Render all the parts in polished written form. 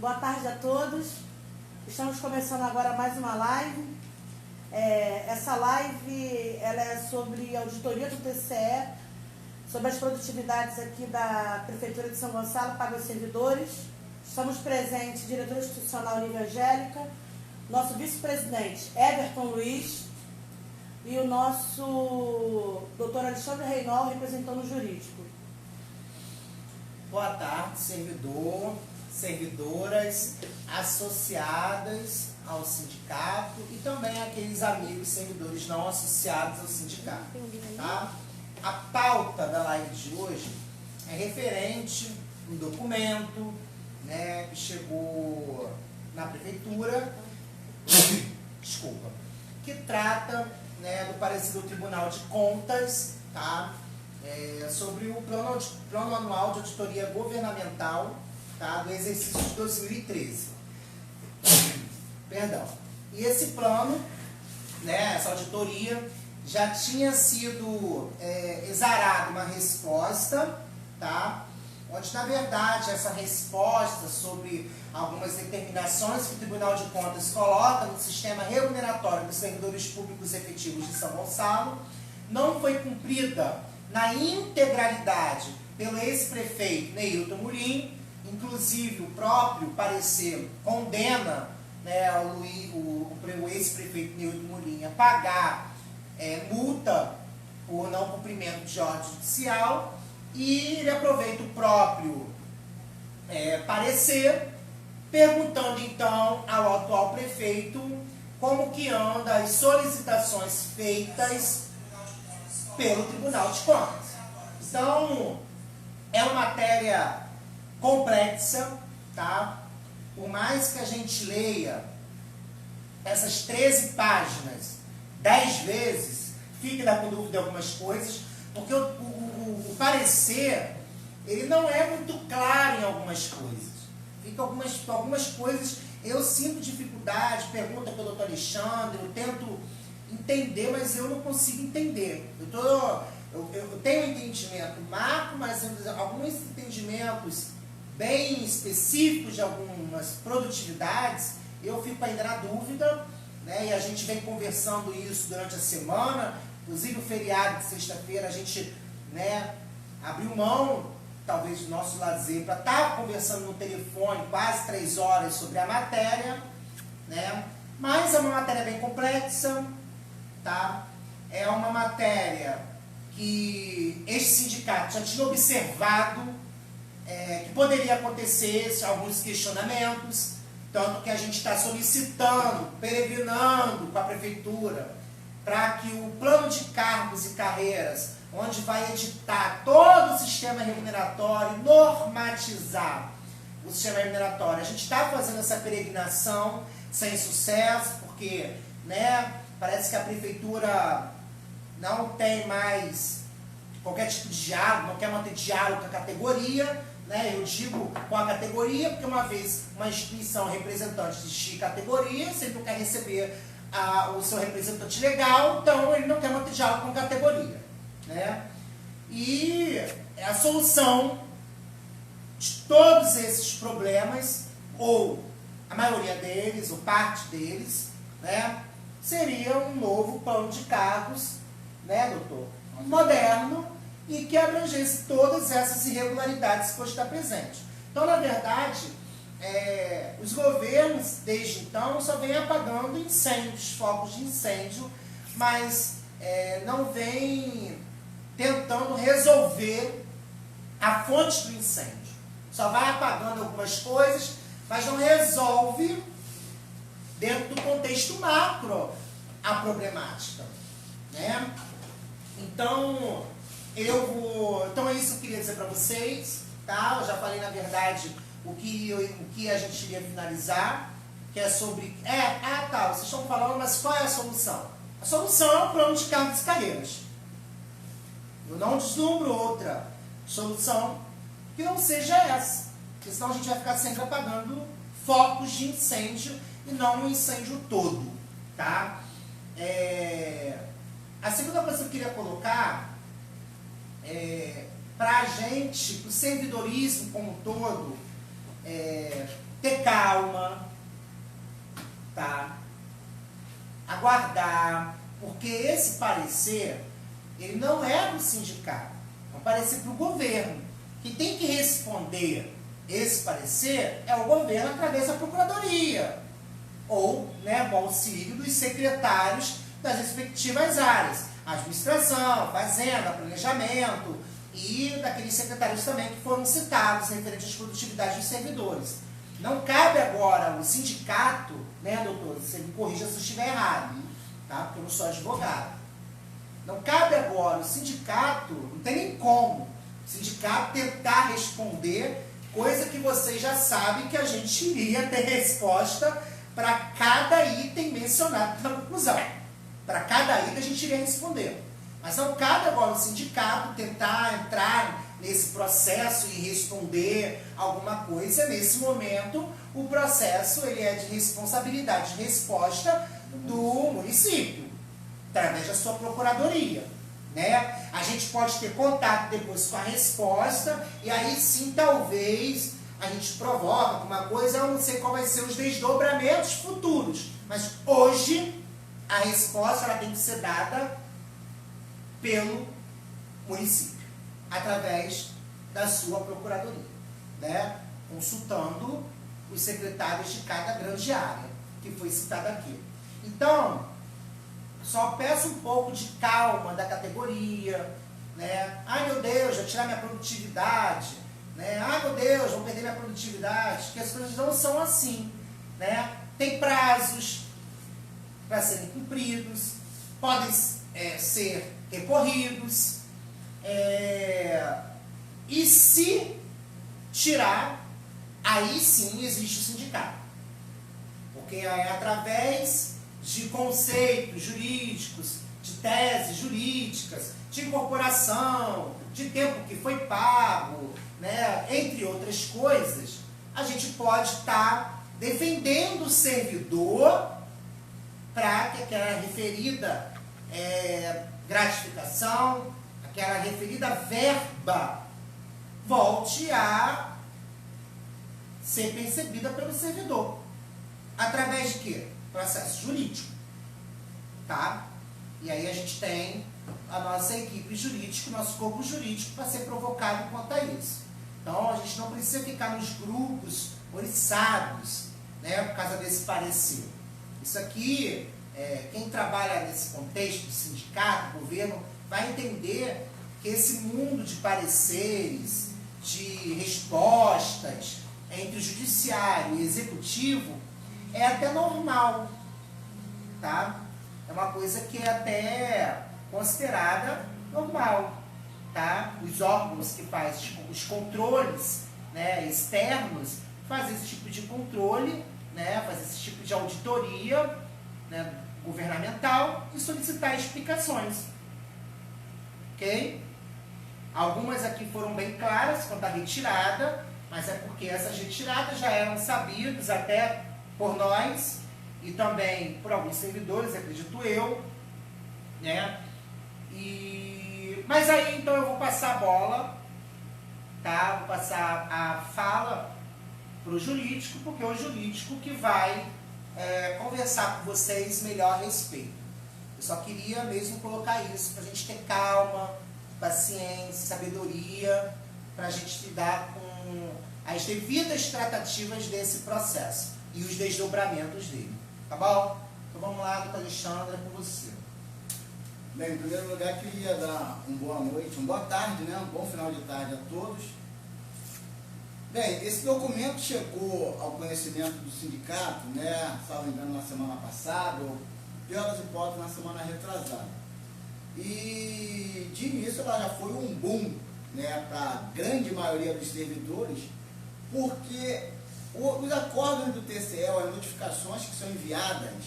Boa tarde a todos. Estamos começando agora mais uma live. Essa live ela é sobre a auditoria do TCE, sobre as produtividades aqui da Prefeitura de São Gonçalo para os servidores. Estamos presentes, diretora institucional Lívia Angélica, nosso vice-presidente Everton Luiz e o nosso doutor Alexandre Reinol, representando o jurídico. Boa tarde, servidor, servidoras, associadas ao sindicato e também aqueles amigos servidores não associados ao sindicato. Tá? A pauta da live de hoje é referente a um documento, né, que chegou na prefeitura, que trata, né, do parecer do Tribunal de Contas, tá? Sobre o plano anual de auditoria governamental, tá, do exercício de 2013. Perdão. E esse plano, né, essa auditoria, já tinha sido exarada uma resposta, tá, onde, na verdade, essa resposta sobre algumas determinações que o Tribunal de Contas coloca no sistema remuneratório dos servidores públicos efetivos de São Gonçalo não foi cumprida na integralidade pelo ex-prefeito Neilton Mulim. Inclusive, o próprio parecer condena, né, o ex-prefeito Neilton Mulim a pagar multa por não cumprimento de ordem judicial, e ele aproveita o próprio parecer, perguntando então ao atual prefeito como que anda as solicitações feitas pelo Tribunal de Contas. Então, é uma matéria complexa, tá? Por mais que a gente leia essas 13 páginas 10 vezes, fique com dúvida de algumas coisas, porque o parecer, ele não é muito claro em algumas coisas. Fica algumas coisas, eu sinto dificuldade, pergunta pelo doutor Alexandre, eu tento entender, mas eu não consigo entender. Eu tenho um entendimento macro, mas alguns entendimentos bem específicos de algumas produtividades, eu fico ainda na dúvida, né? E a gente vem conversando isso durante a semana, inclusive o feriado de sexta-feira a gente, né, abriu mão, talvez, do nosso lazer, para estar conversando no telefone quase 3 horas sobre a matéria, né? Mas é uma matéria bem complexa, tá? É uma matéria que este sindicato já tinha observado que poderia acontecer alguns questionamentos, tanto que a gente está solicitando, peregrinando com a prefeitura, para que o plano de cargos e carreiras, onde vai editar todo o sistema remuneratório, normatizar o sistema remuneratório. A gente está fazendo essa peregrinação sem sucesso, porque, né, parece que a prefeitura não tem mais qualquer tipo de diálogo, não quer manter diálogo com a categoria, né? Eu digo com a categoria, porque uma vez uma instituição representante de categoria sempre quer receber o seu representante legal, então ele não quer manter diálogo com a categoria, né? E a solução de todos esses problemas, ou a maioria deles, ou parte deles, né, seria um novo plano de cargos, né, doutor? Moderno, e que abrangesse todas essas irregularidades que hoje está presente. Então, na verdade, os governos, desde então, só vêm apagando incêndios, focos de incêndio, mas não vêm tentando resolver a fonte do incêndio. Só vai apagando algumas coisas, mas não resolve, dentro do contexto macro, a problemática, né? Então, então é isso que eu queria dizer para vocês, tá? Eu já falei, na verdade, o que a gente iria finalizar, que é sobre... tá, vocês estão falando, mas qual é a solução? A solução é o plano de cargos e carreiras. Eu não deslumbro outra solução que não seja essa, porque senão a gente vai ficar sempre apagando focos de incêndio e não o incêndio todo, tá? A segunda coisa que eu queria colocar para a gente, para o servidorismo como um todo, ter calma, tá? Aguardar, porque esse parecer, ele não é do sindicato, é um parecer para o governo. Quem tem que responder esse parecer é o governo através da procuradoria, ou, né, com auxílio dos secretários das respectivas áreas, administração, fazenda, planejamento, e daqueles secretários também que foram citados referente às produtividades dos servidores. Não cabe agora o sindicato, né, doutor, você me corrija se eu estiver errado, tá? Porque eu não sou advogado. Não cabe agora o sindicato, não tem nem como, o sindicato tentar responder coisa que vocês já sabem que a gente iria ter resposta para cada item mencionado na conclusão. Para cada item a gente iria responder. Mas não cabe agora o sindicato tentar entrar nesse processo e responder alguma coisa. Nesse momento, o processo ele é de responsabilidade de resposta do município, através da sua procuradoria, né? A gente pode ter contato depois com a resposta, e aí sim, talvez, a gente provoca alguma coisa. Eu não sei qual vai ser os desdobramentos futuros, mas hoje a resposta ela tem que ser dada pelo município, através da sua procuradoria, né? Consultando os secretários de cada grande área, que foi citada aqui. Então, só peço um pouco de calma da categoria, né? Ai meu Deus, vai tirar minha produtividade, né? Ai meu Deus, vou perder minha produtividade, que as coisas não são assim, né? Tem prazos para serem cumpridos, podem ser recorridos, e se tirar, aí sim existe o sindicato, porque é através de conceitos jurídicos, de teses jurídicas, de incorporação, de tempo que foi pago, né, entre outras coisas, a gente pode estar defendendo o servidor para que aquela referida gratificação, aquela referida verba volte a ser percebida pelo servidor. Através de quê? Processo jurídico, tá? E aí a gente tem a nossa equipe jurídica, nosso corpo jurídico para ser provocado quanto a isso. Então a gente não precisa ficar nos grupos oriçados, né, por causa desse parecer. Isso aqui, quem trabalha nesse contexto de sindicato, governo, vai entender que esse mundo de pareceres, de respostas entre o judiciário e o executivo é até normal, tá? É uma coisa que é até considerada normal, tá? Os órgãos que fazem os controles, né, externos fazem esse tipo de controle, né, fazem esse tipo de auditoria, né, governamental e solicitar explicações, ok? Algumas aqui foram bem claras quanto à retirada, mas é porque essas retiradas já eram sabidas até por nós e também por alguns servidores, acredito eu, né? Mas aí então eu vou passar a bola, tá? Vou passar a fala para o jurídico, porque é o jurídico que vai conversar com vocês melhor a respeito. Eu só queria mesmo colocar isso para a gente ter calma, paciência, sabedoria, para a gente lidar com as devidas tratativas desse processo e os desdobramentos dele, tá bom? Então vamos lá, doutora Alexandra, com você. Bem, em primeiro lugar, queria dar uma boa noite, uma boa tarde, né? Um bom final de tarde a todos. Bem, esse documento chegou ao conhecimento do sindicato, né? Salvo engano, na semana passada, ou pioras hipóteses, na semana retrasada. E de início ela já foi um boom, né, para a grande maioria dos servidores, porque os acordos do TCE, as notificações que são enviadas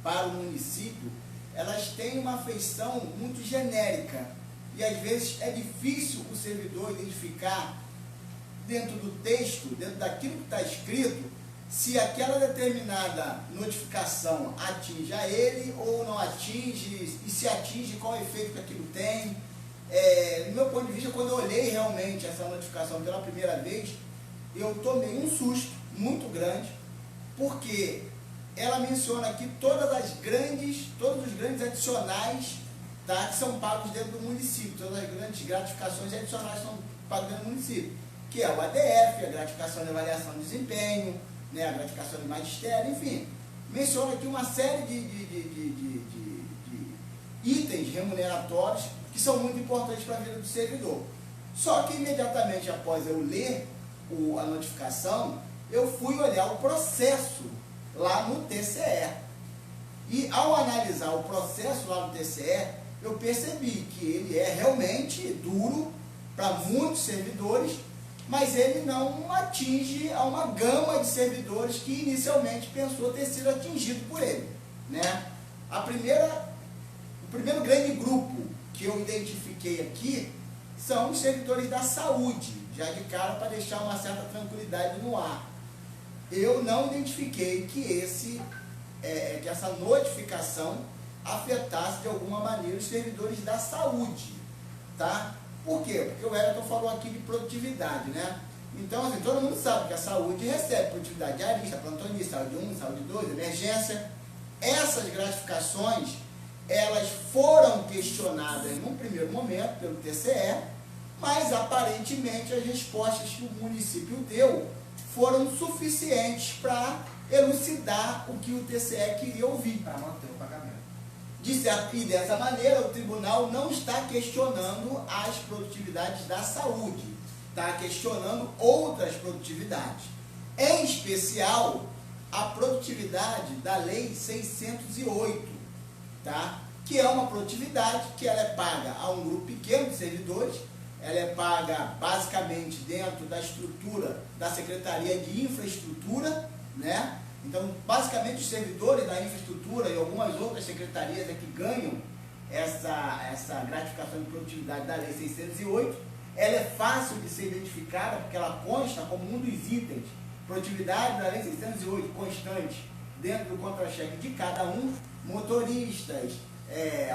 para o município, elas têm uma feição muito genérica e às vezes é difícil o servidor identificar dentro do texto, dentro daquilo que está escrito, se aquela determinada notificação atinge a ele ou não atinge, e se atinge, qual efeito que aquilo tem. No meu ponto de vista, quando eu olhei realmente essa notificação pela primeira vez, eu tomei um susto muito grande, porque ela menciona aqui todos os grandes adicionais, tá, que são pagos dentro do município, todas as grandes gratificações adicionais são pagas dentro do município, que é o ADF, a gratificação de avaliação de desempenho, né, a gratificação de magistério, enfim. Menciona aqui uma série de itens remuneratórios que são muito importantes para a vida do servidor. Só que imediatamente após eu ler a notificação, eu fui olhar o processo lá no TCE. E ao analisar o processo lá no TCE, eu percebi que ele é realmente duro para muitos servidores, mas ele não atinge a uma gama de servidores que inicialmente pensou ter sido atingido por ele, né? O primeiro grande grupo que eu identifiquei aqui são os servidores da saúde, já de cara para deixar uma certa tranquilidade no ar. Eu não identifiquei que essa notificação afetasse de alguma maneira os servidores da saúde, tá? Por quê? Porque o Everton falou aqui de produtividade, né? Então, assim, todo mundo sabe que a saúde recebe produtividade diarista, plantonista, saúde 1, saúde 2, emergência. Essas gratificações, elas foram questionadas num primeiro momento pelo TCE, mas aparentemente as respostas que o município deu foram suficientes para elucidar o que o TCE queria ouvir. Para manter o pagamento. E dessa maneira o tribunal não está questionando as produtividades da saúde, está questionando outras produtividades, em especial a produtividade da Lei 608, tá? Que é uma produtividade que ela é paga a um grupo pequeno de servidores, ela é paga basicamente dentro da estrutura da Secretaria de Infraestrutura, né? Então, basicamente, os servidores da infraestrutura e algumas outras secretarias é que ganham essa gratificação de produtividade da Lei 608. Ela é fácil de ser identificada porque ela consta como um dos itens. Produtividade da Lei 608 constante dentro do contra-cheque de cada um, motoristas,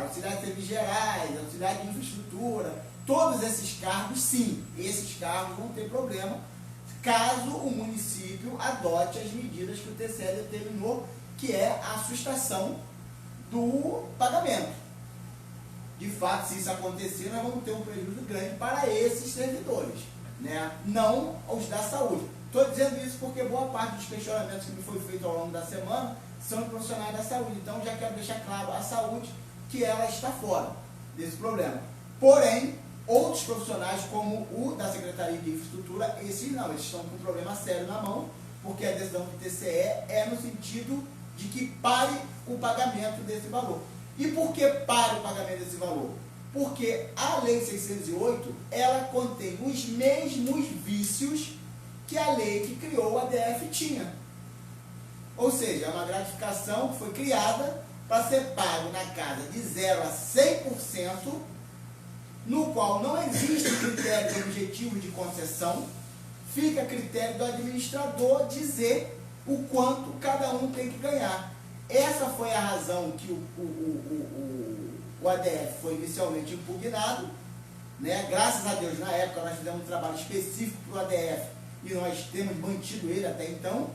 auxiliares de serviços gerais, auxiliares de infraestrutura, todos esses cargos, sim, esses cargos vão ter problema caso o município adote as medidas que o TCE determinou, que é a sustação do pagamento. De fato, se isso acontecer, nós vamos ter um prejuízo grande para esses servidores, né? Não os da saúde. Estou dizendo isso porque boa parte dos questionamentos que me foi feito ao longo da semana são de profissionais da saúde. Então, já quero deixar claro à saúde que ela está fora desse problema. Porém, outros profissionais, como o da Secretaria de Infraestrutura, esses não, eles estão com um problema sério na mão, porque a decisão do TCE é no sentido de que pare o pagamento desse valor. E por que pare o pagamento desse valor? Porque a Lei 608, ela contém os mesmos vícios que a lei que criou o ADF tinha. Ou seja, é uma gratificação que foi criada para ser pago na casa de 0 a 100%, no qual não existe critério objetivo de concessão, fica a critério do administrador dizer o quanto cada um tem que ganhar. Essa foi a razão que o ADF foi inicialmente impugnado, né? Graças a Deus, na época nós fizemos um trabalho específico para o ADF e nós temos mantido ele até então,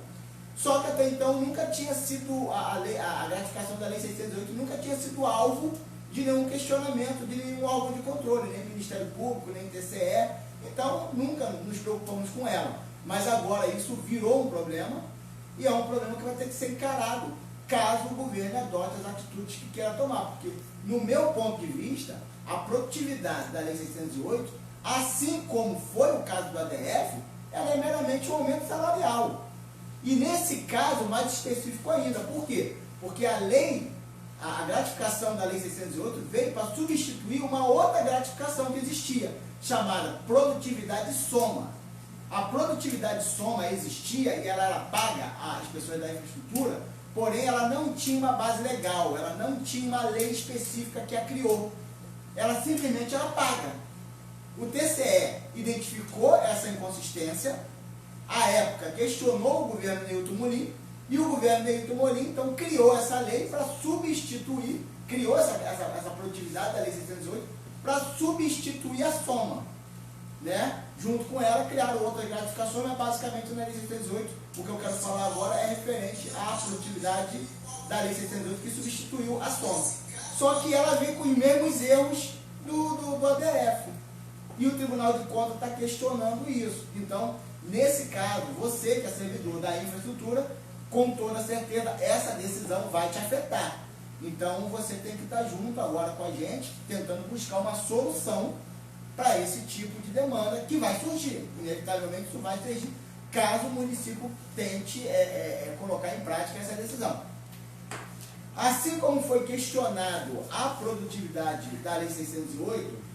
só que até então nunca tinha sido, a gratificação da Lei 608 nunca tinha sido alvo de nenhum questionamento, de nenhum órgão de controle, nem Ministério Público, nem TCE, então nunca nos preocupamos com ela. Mas agora isso virou um problema, e é um problema que vai ter que ser encarado, caso o governo adote as atitudes que queira tomar, porque, no meu ponto de vista, a produtividade da Lei 608, assim como foi o caso do ADF, ela é meramente um aumento salarial. E nesse caso, mais específico ainda, por quê? Porque a gratificação da Lei 608 veio para substituir uma outra gratificação que existia, chamada produtividade soma. A produtividade soma existia e ela era paga às pessoas da infraestrutura, porém ela não tinha uma base legal, ela não tinha uma lei específica que a criou. Ela simplesmente era paga. O TCE identificou essa inconsistência, à época questionou o governo Newton Molim, e o governo Newton Molim, então, criou essa lei para substituir, criou essa produtividade da Lei 608 para substituir a soma, né? junto com ela, criaram outras gratificações, mas basicamente na Lei 608, o que eu quero falar agora é referente à produtividade da Lei 608, que substituiu a soma. Só que ela vem com os mesmos erros do ADF. E o Tribunal de Contas está questionando isso. Então, nesse caso, você que é servidor da infraestrutura, com toda certeza, essa decisão vai te afetar. Então, você tem que estar junto agora com a gente, tentando buscar uma solução para esse tipo de demanda que vai surgir. Inevitavelmente, isso vai surgir, caso o município tente colocar em prática essa decisão. Assim como foi questionado a produtividade da Lei 608,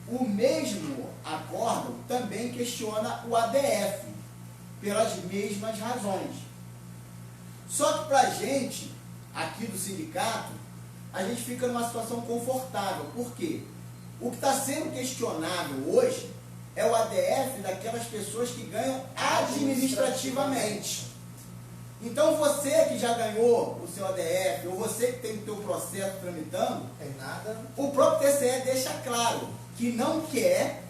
o mesmo acórdão também questiona o ADF, pelas mesmas razões. Só que para a gente, aqui do sindicato, a gente fica numa situação confortável. Por quê? O que está sendo questionável hoje é o ADF daquelas pessoas que ganham administrativamente. Então você que já ganhou o seu ADF, ou você que tem o seu processo tramitando, o próprio TCE deixa claro que não quer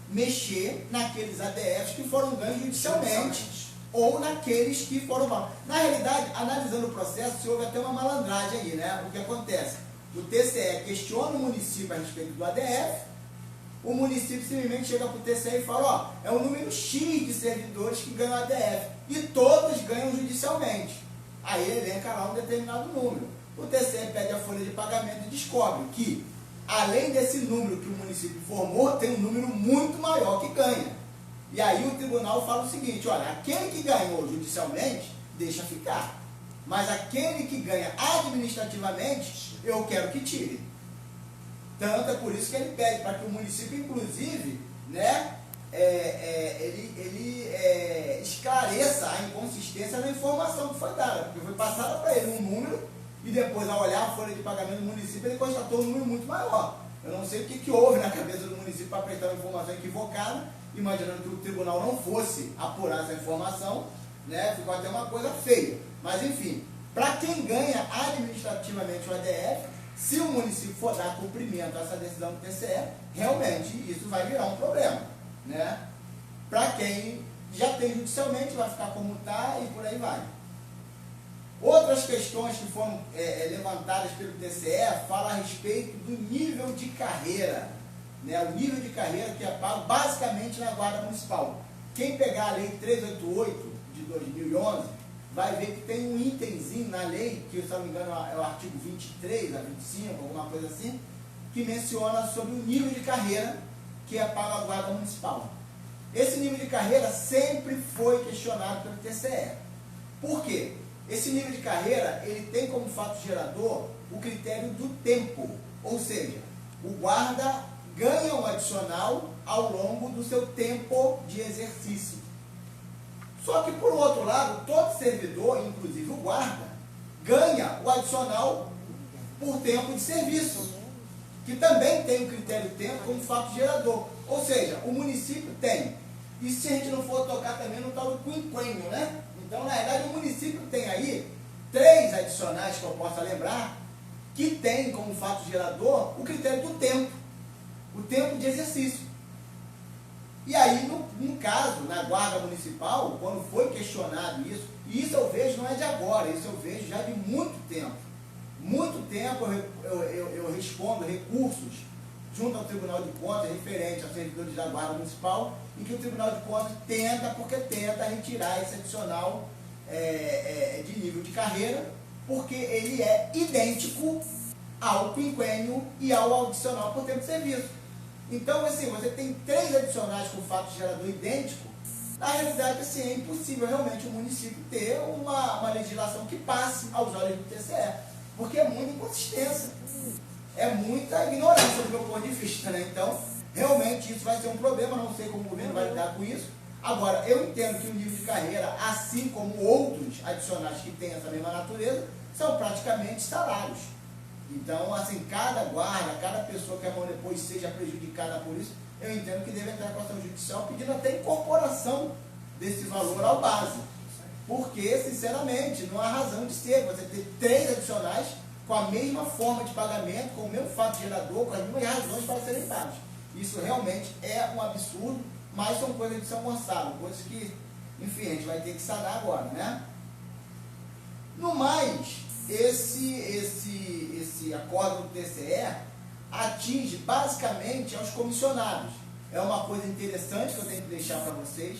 mexer naqueles ADFs que foram ganhos judicialmente, ou naqueles que foram mal. Na realidade, analisando o processo, se houve até uma malandragem aí, né? O que acontece? O TCE questiona o município a respeito do ADF, o município simplesmente chega para o TCE e fala, ó, é um número X de servidores que ganham ADF, e todos ganham judicialmente. Aí ele elenca lá um determinado número. O TCE pede a folha de pagamento e descobre que, além desse número que o município informou, tem um número muito maior que ganha. E aí o tribunal fala o seguinte, olha, aquele que ganhou judicialmente, deixa ficar. Mas aquele que ganha administrativamente, eu quero que tire. Tanto é por isso que ele pede para que o município, inclusive, né, ele esclareça a inconsistência na informação que foi dada. Porque foi passada para ele um número e depois, ao olhar a folha de pagamento do município, ele constatou um número muito maior. Eu não sei o que houve na cabeça do município para prestar uma informação equivocada, imaginando que o tribunal não fosse apurar essa informação, né? Ficou até uma coisa feia. Mas, enfim, para quem ganha administrativamente o ADF, se o município for dar cumprimento a essa decisão do TCE, realmente isso vai virar um problema, né? Para quem já tem judicialmente, vai ficar como está e por aí vai. Outras questões que foram levantadas pelo TCE falam a respeito do nível de carreira, né? O nível de carreira que é pago basicamente na Guarda Municipal. Quem pegar a Lei 388 de 2011 vai ver que tem um itemzinho na lei, que se não me engano é o artigo 23 a 25, alguma coisa assim, que menciona sobre o nível de carreira que é pago à Guarda Municipal. Esse nível de carreira sempre foi questionado pelo TCE. Por quê? Esse nível de carreira, ele tem como fato gerador o critério do tempo, ou seja, o guarda ganha um adicional ao longo do seu tempo de exercício. Só que, por outro lado, todo servidor, inclusive o guarda, ganha o adicional por tempo de serviço, que também tem o critério tempo como fato gerador. Ou seja, o município tem. E se a gente não for tocar também no tal do quinquênio, né? Então, na verdade, o município tem aí 3 adicionais que eu possa lembrar, que tem como fato gerador o critério do tempo, o tempo de exercício. E aí, no caso, na Guarda Municipal, quando foi questionado isso, e isso eu vejo não é de agora, isso eu vejo já de muito tempo. Muito tempo eu respondo recursos junto ao Tribunal de Contas referente aos servidores da Guarda Municipal, em que o Tribunal de Contas tenta retirar esse adicional de nível de carreira, porque ele é idêntico ao quinquênio e ao adicional por tempo de serviço. Então, assim, você tem 3 adicionais com fato gerador idêntico, na realidade, assim, é impossível realmente o município ter uma legislação que passe aos olhos do TCE, porque é muita inconsistência, é muita ignorância do meu ponto de vista, né? Então, realmente isso vai ser um problema, não sei como o governo vai lidar com isso. Agora, eu entendo que o nível de carreira, assim como outros adicionais que têm essa mesma natureza, são praticamente salários. Então, assim, cada guarda, cada pessoa que amanhã depois seja prejudicada por isso, eu entendo que deve entrar com ação judicial pedindo até incorporação desse valor ao base. Porque, sinceramente, não há razão de ser você ter 3 adicionais com a mesma forma de pagamento, com o mesmo fato gerador, com as mesmas razões para serem pagos. Isso realmente é um absurdo mas são coisas de São Gonçalo, coisas que, enfim, a gente vai ter que sanar agora, né? No mais, esse acordo do TCE atinge basicamente aos comissionados. É uma coisa interessante que eu tenho que deixar para vocês.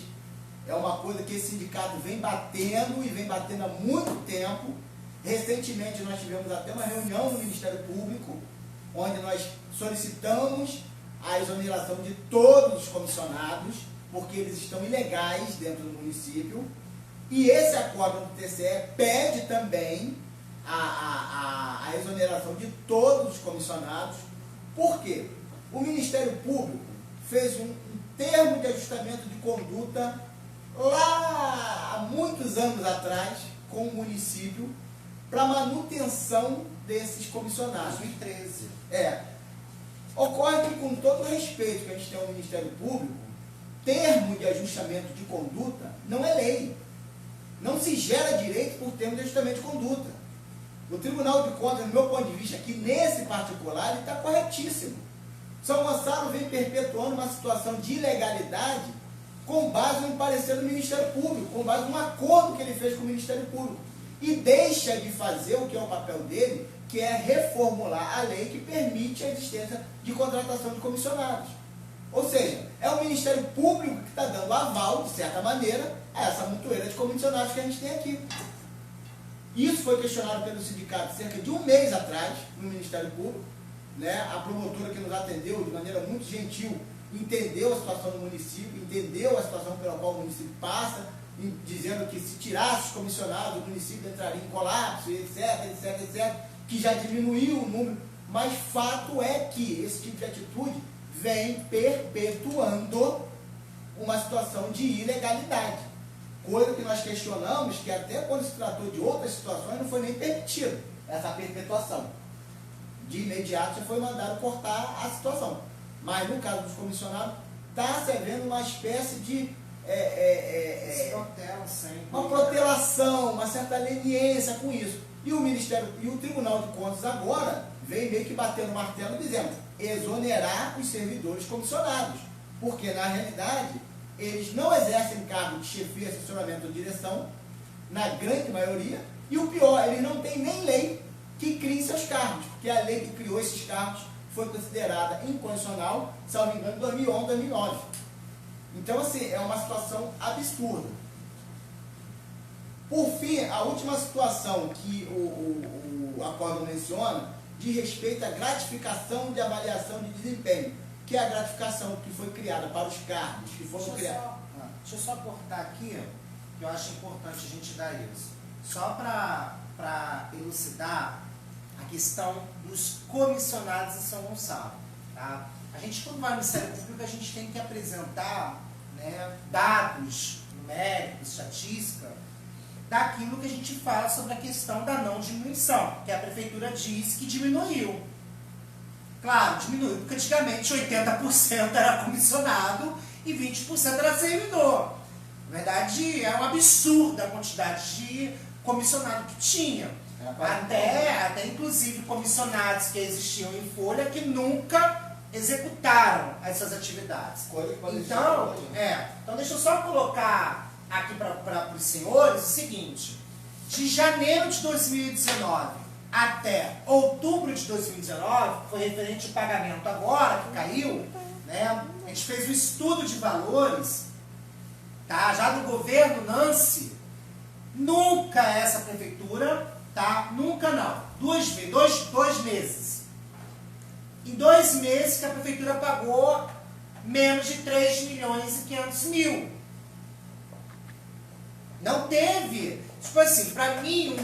É uma coisa que esse sindicato vem batendo e vem batendo há muito tempo. Recentemente nós tivemos até uma reunião no Ministério Público, onde nós solicitamos a exoneração de todos os comissionados, porque eles estão ilegais dentro do município. E esse acordo do TCE pede também a exoneração de todos os comissionados. Por quê? O Ministério Público fez um termo de ajustamento de conduta lá há muitos anos atrás com o município para manutenção desses comissionados. 2013. Ocorre que, com todo o respeito que a gente tem ao Ministério Público, termo de ajustamento de conduta não é lei. Não se gera direito por termo de ajustamento de conduta. O Tribunal de Contas, do meu ponto de vista, aqui nesse particular, ele está corretíssimo. São Gonçalo vem perpetuando uma situação de ilegalidade com base no parecer do Ministério Público, com base num acordo que ele fez com o Ministério Público. E deixa de fazer o que é o papel dele, que é reformular a lei que permite a existência de contratação de comissionados. Ou seja, é o Ministério Público que está dando aval, de certa maneira, a essa montoeira de comissionados que a gente tem aqui. Isso foi questionado pelo sindicato cerca de um mês atrás, no Ministério Público. Né? A promotora que nos atendeu de maneira muito gentil entendeu a situação do município, entendeu a situação pela qual o município passa, dizendo que se tirasse os comissionados, o município entraria em colapso, etc, que já diminuiu o número. Mas fato é que esse tipo de atitude vem perpetuando uma situação de ilegalidade. Coisa que nós questionamos, que até quando se tratou de outras situações, não foi nem permitido essa perpetuação. De imediato já foi mandado cortar a situação. Mas no caso dos comissionados, está se havendo uma espécie de uma protelação, uma certa leniência com isso. E o Ministério e o Tribunal de Contas agora vem meio que batendo o martelo dizendo exonerar os servidores comissionados. Porque na realidade eles não exercem cargo de chefia, assessoramento ou direção, na grande maioria, e o pior, eles não têm nem lei que crie seus cargos, porque a lei que criou esses cargos foi considerada inconstitucional, salvo engano, em 2011, 2009. Então, assim, é uma situação absurda. Por fim, a última situação que o acordo menciona diz respeito à gratificação de avaliação de desempenho, que é a gratificação que foi criada para os cargos que foram criados. Deixa eu só cortar aqui, que eu acho importante a gente dar isso. Só para elucidar a questão dos comissionados em São Gonçalo. Tá? A gente, quando vai no Ministério Público, a gente tem que apresentar, né, dados numéricos, estatística, daquilo que a gente fala sobre a questão da não diminuição, que a Prefeitura diz que diminuiu. Claro, diminuiu, porque antigamente 80% era comissionado e 20% era servidor. Na verdade, é um absurdo a quantidade de comissionado que tinha. Até inclusive comissionados que existiam em folha que nunca executaram essas atividades. Então deixa eu só colocar aqui para os senhores o seguinte: de janeiro de 2019 até outubro de 2019, que foi referente ao pagamento agora, que caiu, né? A gente fez um estudo de valores, tá? Já do governo Nancy, nunca essa prefeitura, tá? Nunca não. Dois meses. Em 2 meses que a prefeitura pagou menos de 3.500.000. Não teve, tipo assim, para mim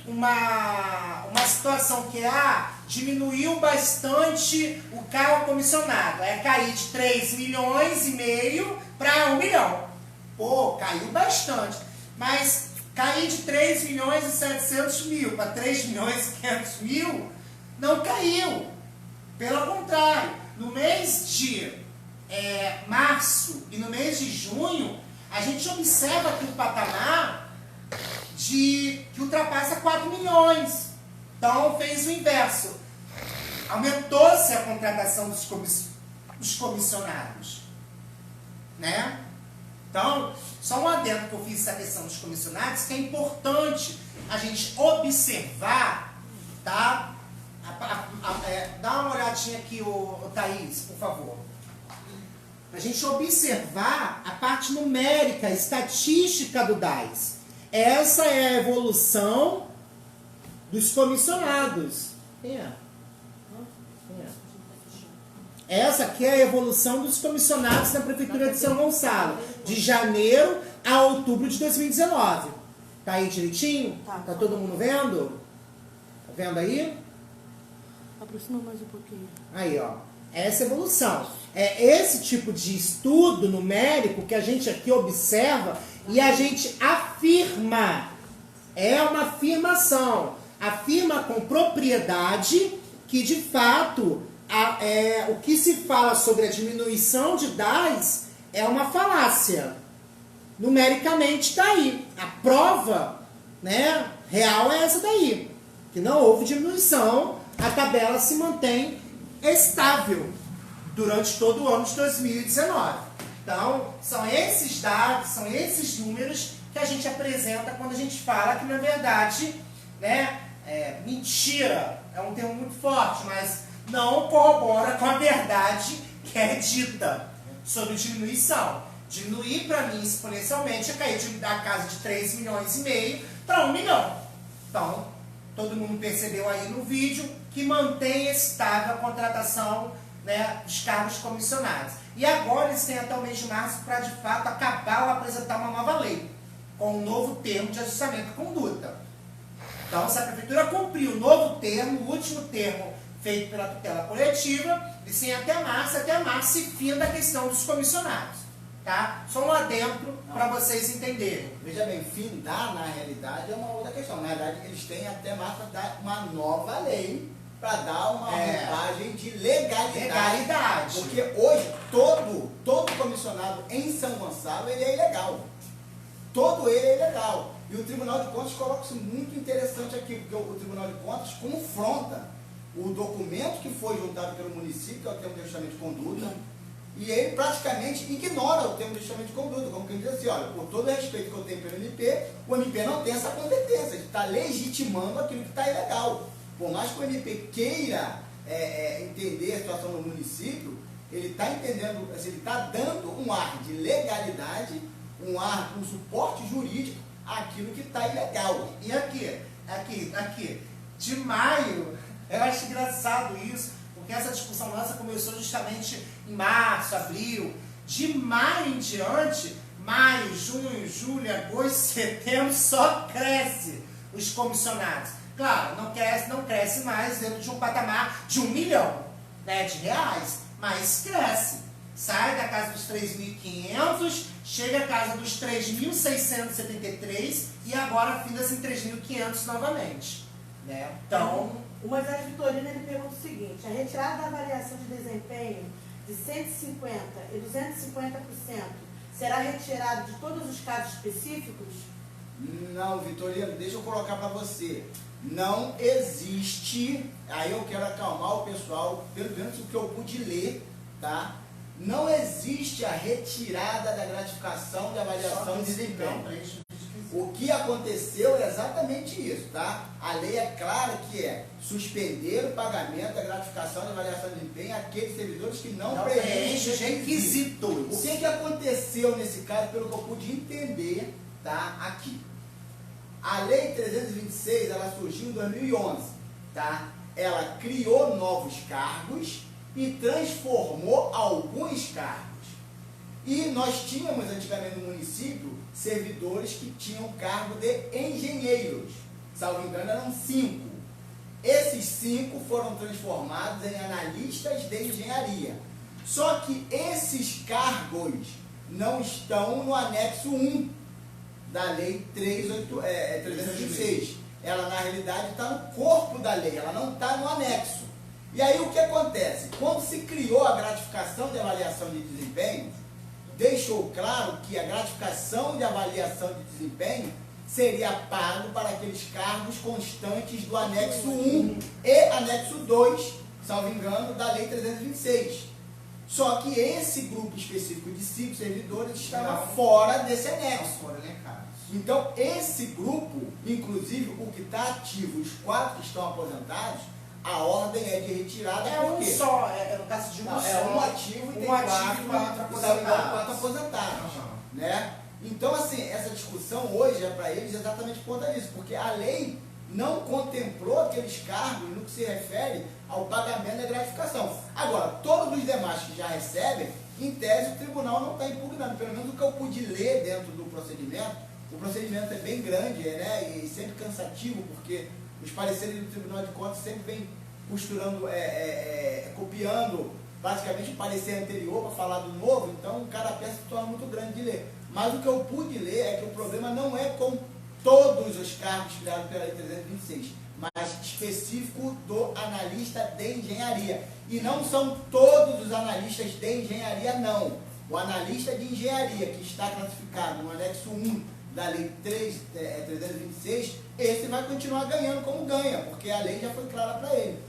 uma situação que diminuiu bastante o cargo comissionado. É cair de 3,5 milhões para 1 milhão. Pô, caiu bastante. Mas cair de 3.700.000 para 3.500.000 não caiu. Pelo contrário, no mês de março e no mês de junho, a gente observa aqui o patamar que ultrapassa 4 milhões. Então fez o inverso. Aumentou-se a contratação dos comissionados, né? Então, só um adendo que eu fiz essa questão dos comissionados, que é importante a gente observar, tá? Dá uma olhadinha aqui, o Thaís, por favor. A gente observar a parte numérica, estatística do DAS. Essa é a evolução dos comissionados. Essa aqui é a evolução dos comissionados na Prefeitura de São Gonçalo, de janeiro a outubro de 2019. Tá aí direitinho? Tá todo mundo vendo? Tá vendo aí? Aproxima mais um pouquinho. Aí, ó. Essa evolução. É esse tipo de estudo numérico que a gente aqui observa e a gente afirma. É uma afirmação. Afirma com propriedade que, de fato, o que se fala sobre a diminuição de DAS é uma falácia. Numericamente está aí. A prova, né, real é essa daí. Que não houve diminuição, a tabela se mantém estável durante todo o ano de 2019. Então, são esses dados, são esses números que a gente apresenta quando a gente fala que, na verdade, né, mentira é um termo muito forte, mas não corrobora com a verdade que é dita sobre diminuição. Diminuir, para mim, exponencialmente, é cair da casa de 3,5 milhões para 1 milhão. Então, todo mundo percebeu aí no vídeo que mantém estável a contratação, né, dos cargos comissionados. E agora eles têm até o mês de março para, de fato, acabar ou apresentar uma nova lei, com um novo termo de ajustamento de conduta. Então, se a Prefeitura cumprir o novo termo, o último termo feito pela tutela coletiva, eles têm até março e fim da questão dos comissionados. Tá? Só um adentro para vocês entenderem. Veja bem, findar na realidade é uma outra questão. Na verdade, eles têm até março para dar uma nova lei para dar uma roupagem de legalidade. Porque hoje, todo comissionado em São Gonçalo, ele é ilegal. Todo ele é ilegal. E o Tribunal de Contas coloca isso muito interessante aqui, porque o Tribunal de Contas confronta o documento que foi juntado pelo município, que é o termo de ajustamento de conduta, e ele praticamente ignora o termo de ajustamento de conduta, como quem diz assim, olha, por todo o respeito que eu tenho pelo MP, o MP não tem essa competência, ele está legitimando aquilo que está ilegal. Por mais que o MP queira entender a situação no município, ele está entendendo, assim, ele está dando um ar de legalidade, um suporte jurídico àquilo que está ilegal. E aqui, de maio, eu acho engraçado isso, porque essa discussão nossa começou justamente em março, abril. De maio em diante, maio, junho, julho, agosto, setembro, só cresce os comissionados. Claro, não cresce mais dentro de um patamar de 1 milhão, né, de reais, mas cresce. Sai da casa dos 3.500, chega à casa dos 3.673 e agora finda-se em 3.500 novamente. Né? Então, o Moisés Vitorino ele pergunta o seguinte: a retirada da avaliação de desempenho de 150% e 250% será retirada de todos os casos específicos? Não, Vitorino, deixa eu colocar para você. Não existe, aí eu quero acalmar o pessoal, pelo menos o que eu pude ler, tá? Não existe a retirada da gratificação de avaliação de desempenho. O que aconteceu é exatamente isso, tá? A lei é clara que é suspender o pagamento da gratificação de avaliação de desempenho àqueles servidores que não preenchem os requisitos. O que aconteceu nesse caso, pelo que eu pude entender, tá? Aqui. A lei 326, ela surgiu em 2011, tá? Ela criou novos cargos e transformou alguns cargos. E nós tínhamos antigamente no município servidores que tinham cargo de engenheiros. Salvo engano, eram 5. Esses 5 foram transformados em analistas de engenharia. Só que esses cargos não estão no anexo 1 da lei 326. Ela, na realidade, está no corpo da lei, ela não está no anexo. E aí o que acontece? Quando se criou a gratificação de avaliação de desempenho, deixou claro que a gratificação de avaliação de desempenho seria pago para aqueles cargos constantes do anexo 1 e anexo 2, salvo engano, da lei 326. Só que esse grupo específico de 5 servidores estava fora desse anexo. Foram elencados. Então, esse grupo, inclusive o que está ativo, os 4 que estão aposentados, a ordem é de retirada. É por um quê? só, no caso de um Não, só. é um ativo e tem um ativo e 4 aposentados. aposentados. Uhum. Né? Então, assim, essa discussão hoje é para eles exatamente por conta disso, porque a lei não contemplou aqueles cargos no que se refere ao pagamento da gratificação. Agora, todos os demais que já recebem, em tese, o tribunal não está impugnando. Pelo menos o que eu pude ler dentro do procedimento, o procedimento é bem grande, né? E sempre cansativo, porque os pareceres do Tribunal de Contas sempre vem costurando, copiando praticamente o parecer anterior para falar do novo, então cada peça se torna muito grande de ler. Mas o que eu pude ler é que o problema não é com todos os cargos criados pela Lei 326, mas específico do analista de engenharia. E não são todos os analistas de engenharia, não. O analista de engenharia que está classificado no anexo 1 da Lei 326, esse vai continuar ganhando como ganha, porque a lei já foi clara para ele.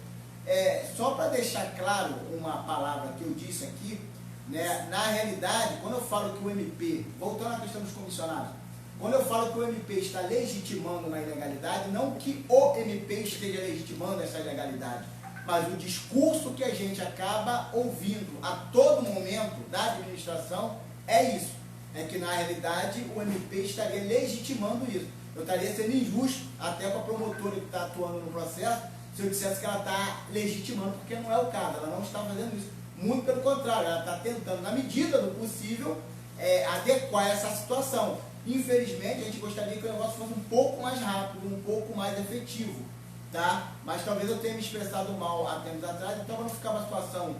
Só para deixar claro uma palavra que eu disse aqui, né, na realidade, quando eu falo que o MP, voltando à questão dos comissionados, quando eu falo que o MP está legitimando uma ilegalidade, não que o MP esteja legitimando essa ilegalidade, mas o discurso que a gente acaba ouvindo a todo momento da administração é isso. É que na realidade o MP estaria legitimando isso. Eu estaria sendo injusto até com a promotora que está atuando no processo se eu dissesse que ela está legitimando, porque não é o caso, ela não está fazendo isso. Muito pelo contrário, ela está tentando, na medida do possível, adequar essa situação. Infelizmente, a gente gostaria que o negócio fosse um pouco mais rápido, um pouco mais efetivo, tá? Mas talvez eu tenha me expressado mal há tempos atrás, então para não ficar uma situação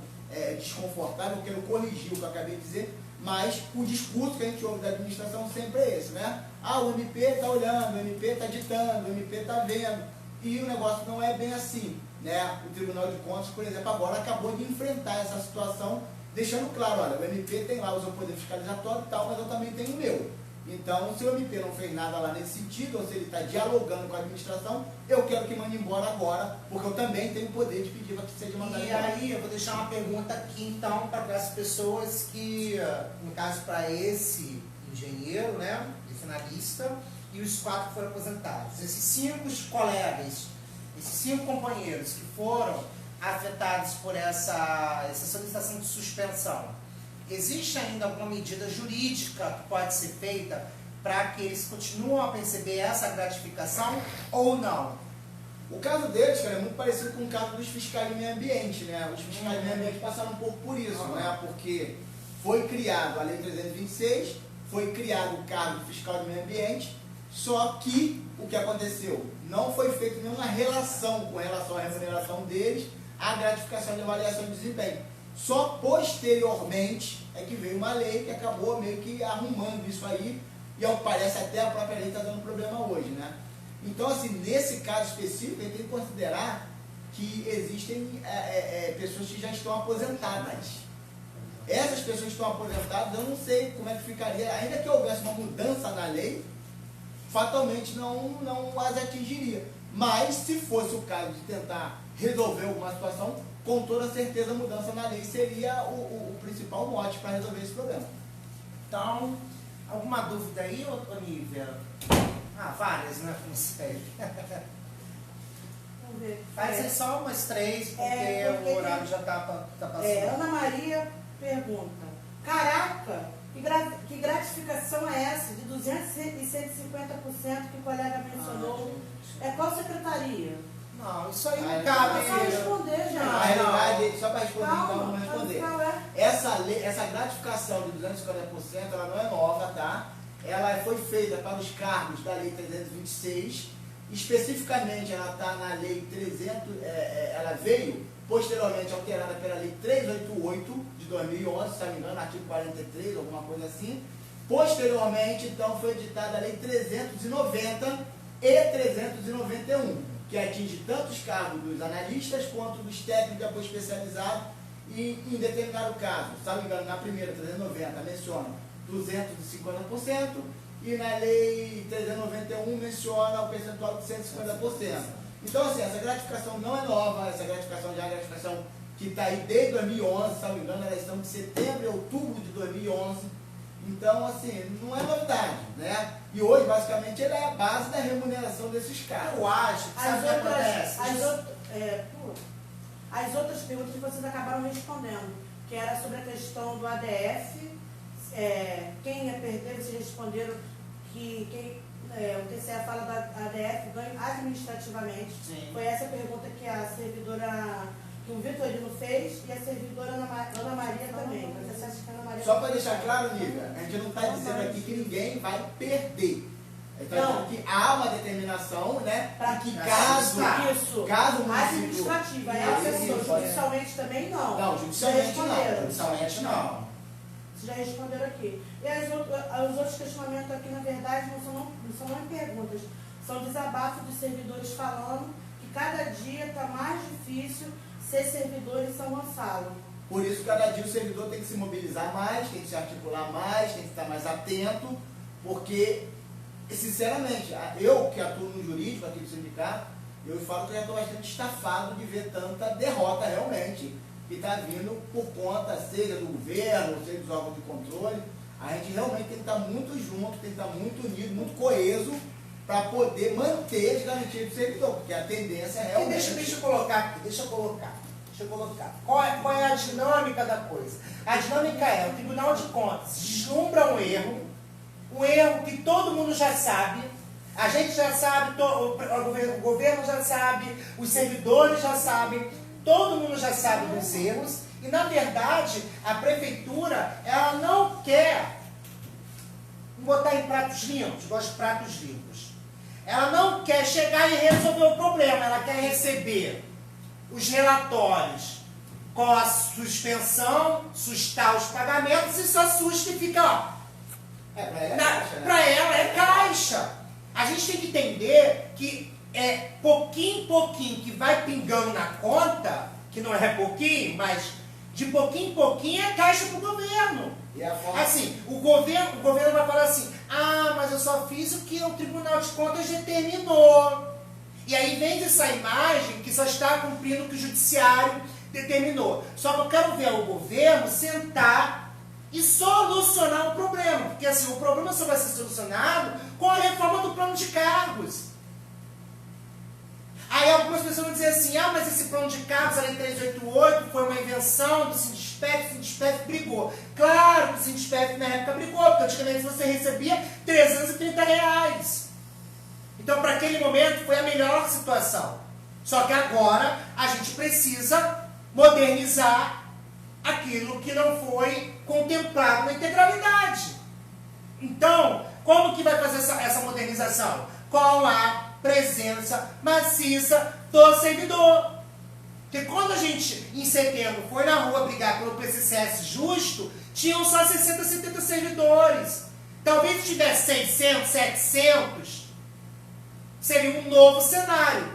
desconfortável, eu quero corrigir o que eu acabei de dizer, mas o discurso que a gente ouve da administração sempre é esse, né? O MP está olhando, o MP está ditando, o MP está vendo, e o negócio não é bem assim, né? O Tribunal de Contas, por exemplo, agora acabou de enfrentar essa situação, deixando claro, olha, o MP tem lá o seu poder fiscalizatório e tal, mas eu também tenho o meu. Então, se o MP não fez nada lá nesse sentido, ou se ele está dialogando com a administração, eu quero que mande embora agora, porque eu também tenho o poder de pedir para que seja mandado embora. E aí, eu vou deixar uma pergunta aqui, então, para as pessoas que, no caso, para esse engenheiro, né, esse finalista, e os 4 que foram aposentados. Esses 5 colegas, esses 5 companheiros que foram afetados por essa solicitação de suspensão, existe ainda alguma medida jurídica que pode ser feita para que eles continuem a perceber essa gratificação ou não? O caso deles, cara, é muito parecido com o caso dos fiscais de meio ambiente, né? Os fiscais de meio ambiente passaram um pouco por isso, né? Porque foi criado a Lei 326, foi criado o cargo de fiscal de meio ambiente, só que o que aconteceu? Não foi feita nenhuma relação com relação à remuneração deles, à gratificação de avaliação de desempenho. Só posteriormente é que veio uma lei que acabou meio que arrumando isso aí, e ao que parece até a própria lei está dando problema hoje, né? Então, assim, nesse caso específico, a gente tem que considerar que existem pessoas que já estão aposentadas. Essas pessoas que estão aposentadas, eu não sei como é que ficaria, ainda que houvesse uma mudança na lei, fatalmente não as atingiria. Mas, se fosse o caso de tentar resolver alguma situação, com toda certeza a mudança na lei seria o principal mote para resolver esse problema. Então, alguma dúvida aí, Nívia? Várias, né? Não sei. Vamos ver. Faz aí só umas 3, porque o horário já está passando. Ana Maria pergunta: caraca, que gratificação é essa de 200% e 150% que o colega mencionou? Qual secretaria? Não, isso aí não É cabe. só responder, gente. Na realidade, só para responder, Calma, então, vamos responder. qual é? Essa gratificação de 250%, ela não é nova, tá? Ela foi feita para os cargos da Lei 326, especificamente ela está na Lei 300, ela veio posteriormente alterada pela Lei 388 de 2011, se não me engano, artigo 43, alguma coisa assim. Posteriormente, então, foi editada a Lei 390 e 391, que atinge tanto os cargos dos analistas quanto dos técnicos de apoio especializado, e em determinado caso, se não me engano, na primeira 390 menciona 250%, e na lei 391 menciona o percentual de 150%. Então, assim, essa gratificação não é nova, essa gratificação já é gratificação que está aí desde 2011, se não me engano, elas estão de setembro e outubro de 2011. Então, assim, não é novidade, né? E hoje, basicamente, ele é a base da remuneração desses caras. Eu acho que sabe o que acontece? As outras perguntas que vocês acabaram respondendo, que era sobre a questão do ADF, quem ia perder, vocês responderam que o TCE fala do ADF ganho administrativamente. Sim. Foi essa pergunta que a servidora, que o Vitorino fez, e a servidora Ana Maria também. Você acha que a Ana Maria Só para deixar claro, Nívia, a gente não está dizendo aqui que ninguém vai perder. Está dizendo que há uma determinação, né? Para que caso o município... administrativa, judicialmente também não. Não, judicialmente não. Judicialmente não. Vocês já responderam aqui. E os outros questionamentos aqui, na verdade, não são nem perguntas. São desabafos dos servidores falando que cada dia está mais difícil ser servidor em São Gonçalo. Por isso, cada dia o servidor tem que se mobilizar mais, tem que se articular mais, tem que estar mais atento, porque, sinceramente, eu que atuo no jurídico aqui do sindicato, eu falo que eu já estou bastante estafado de ver tanta derrota realmente, que está vindo por conta, seja do governo, seja dos órgãos de controle. A gente realmente tem que estar muito junto, tem que estar muito unido, muito coeso, para poder manter as garantias do servidor, porque a tendência é realmente... Deixa eu colocar aqui, deixa eu colocar. Qual é a dinâmica da coisa? A dinâmica é, o Tribunal de Contas deslumbra um erro que todo mundo já sabe, a gente já sabe, o governo já sabe, os servidores já sabem, todo mundo já sabe dos erros, e na verdade a prefeitura, ela não quer botar em pratos limpos, gosto de pratos limpos. Ela não quer chegar e resolver o problema, ela quer receber os relatórios com a suspensão, sustar os pagamentos e só assusta e fica, ó. Para ela é caixa. A gente tem que entender que é pouquinho em pouquinho que vai pingando na conta, que não é pouquinho, mas de pouquinho em pouquinho é caixa para o governo. Assim, o governo vai falar assim, mas eu só fiz o que o Tribunal de Contas determinou. E aí vem essa imagem que só está cumprindo o que o Judiciário determinou. Só que eu quero ver o governo sentar e solucionar o problema. Porque assim, o problema só vai ser solucionado com a reforma do plano de cargos. Aí algumas pessoas vão dizer assim, mas esse plano de cargos, a lei 388, foi uma invenção do Sindespef, o Sindespef brigou. Claro que o Sindespef na época brigou, porque antigamente você recebia R$330. Então, para aquele momento, foi a melhor situação. Só que agora, a gente precisa modernizar aquilo que não foi contemplado na integralidade. Então, como que vai fazer essa modernização? Com a presença maciça do servidor. Porque quando a gente, em setembro, foi na rua brigar pelo PCCS justo, tinham só 60, 70 servidores. Talvez se tivesse 600, 700, seria um novo cenário,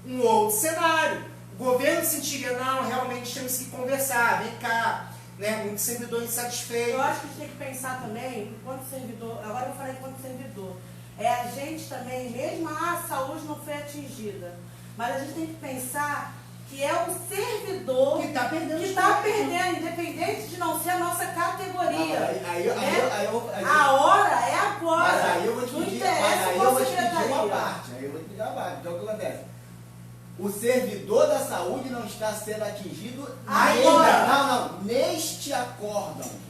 um outro cenário. O governo sentiria, não, realmente temos que conversar, vem cá, né? Muito servidor insatisfeito. Eu acho que a gente tem que pensar também, enquanto servidor, agora eu falei enquanto servidor, a gente também, mesmo a saúde não foi atingida, mas a gente tem que pensar que é o servidor que está perdendo, independente de não ser a nossa categoria. A hora é agora. Mas aí eu vou te pedir uma parte. Então o que acontece? O servidor da saúde não está sendo atingido ainda. Neste acórdão.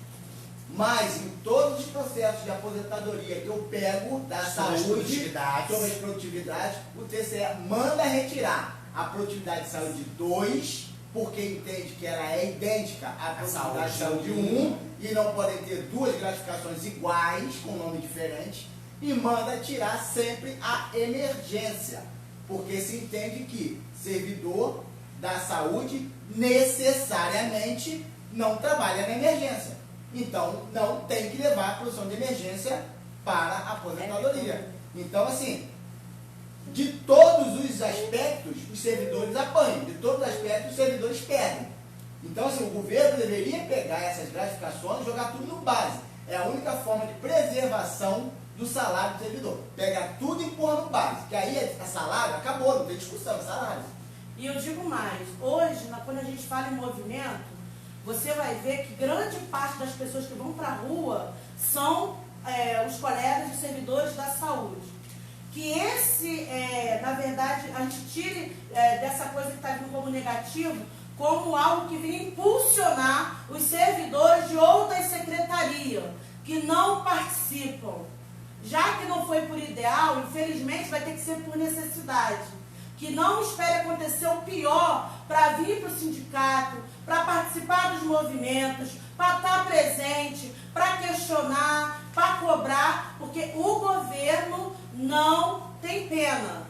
Mas em todos os processos de aposentadoria que eu pego da saúde, sobre as produtividades, o TCE manda retirar a produtividade de saúde 2, porque entende que ela é idêntica à produtividade de saúde 1, e não podem ter duas gratificações iguais, com nome diferente, e manda tirar sempre a emergência, porque se entende que servidor da saúde necessariamente não trabalha na emergência. Então, não tem que levar a produção de emergência para a aposentadoria. Então, assim, de todos os aspectos, os servidores apanham. De todos os aspectos, os servidores perdem. Então, assim, o governo deveria pegar essas gratificações e jogar tudo no base. É a única forma de preservação do salário do servidor. Pega tudo e empurra no base. Que aí, a salário, acabou, não tem discussão, é salário. E eu digo mais, hoje, quando a gente fala em movimento, você vai ver que grande parte das pessoas que vão para a rua são os colegas e servidores da saúde. Que na verdade, a gente tire dessa coisa que está vindo como negativo, como algo que vem impulsionar os servidores de outras secretarias, que não participam. Já que não foi por ideal, infelizmente vai ter que ser por necessidade. Que não espere acontecer o pior para vir para o sindicato, para participar dos movimentos, para estar presente, para questionar, para cobrar, porque o governo não tem pena.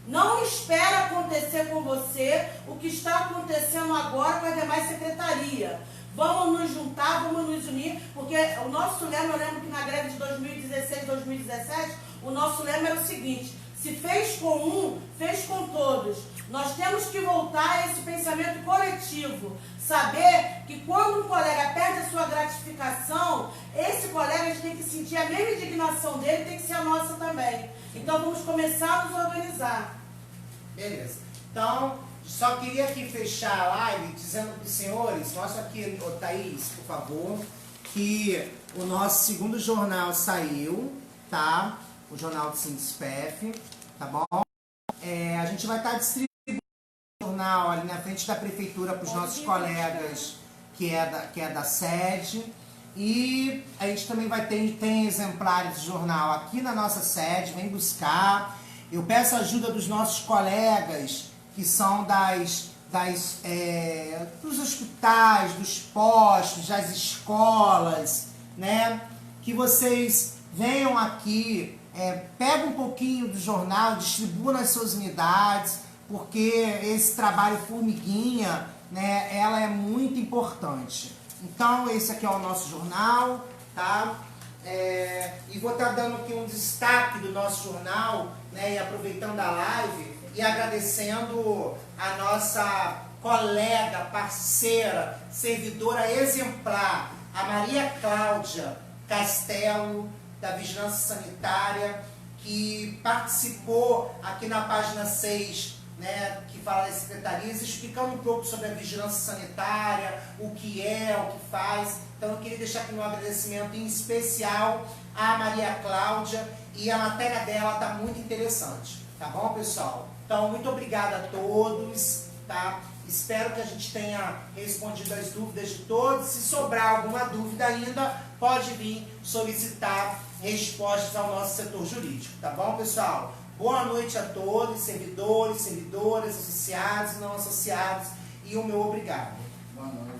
Não espera acontecer com você o que está acontecendo agora com as demais secretarias. Vamos nos juntar, vamos nos unir, porque o nosso lema, eu lembro que na greve de 2016, 2017, o nosso lema era o seguinte: se fez com um, fez com todos. Nós temos que voltar a esse pensamento coletivo. Saber que quando um colega perde a sua gratificação, esse colega a gente tem que sentir a mesma indignação dele, tem que ser a nossa também. Então vamos começar a nos organizar. Beleza. Então, só queria aqui fechar a live dizendo para os senhores, mostra aqui, ô Thaís, por favor, que o nosso segundo jornal saiu, tá? O jornal do Sindispef, tá bom? A gente vai estar distribuindo o jornal ali na frente da prefeitura para os nossos colegas que é da sede. E a gente também vai tem exemplares de jornal aqui na nossa sede, vem buscar. Eu peço a ajuda dos nossos colegas que são dos hospitais, dos postos, das escolas, né? Que vocês venham aqui, pega um pouquinho do jornal, distribua nas suas unidades, porque esse trabalho formiguinha, né, ela é muito importante. Então, esse aqui é o nosso jornal, tá? E vou estar dando aqui um destaque do nosso jornal, né, e aproveitando a live e agradecendo a nossa colega, parceira, servidora exemplar, a Maria Cláudia Castelo, da Vigilância Sanitária, que participou aqui na página 6, né, que fala das secretarias, explicando um pouco sobre a vigilância sanitária, o que é, o que faz. Então eu queria deixar aqui um agradecimento em especial à Maria Cláudia, e a matéria dela está muito interessante, tá bom, pessoal? Então, muito obrigado a todos, tá? Espero que a gente tenha respondido as dúvidas de todos. Se sobrar alguma dúvida ainda, pode vir solicitar respostas ao nosso setor jurídico, tá bom, pessoal? Boa noite a todos, servidores, servidoras, associados e não associados, e o meu obrigado. Boa noite.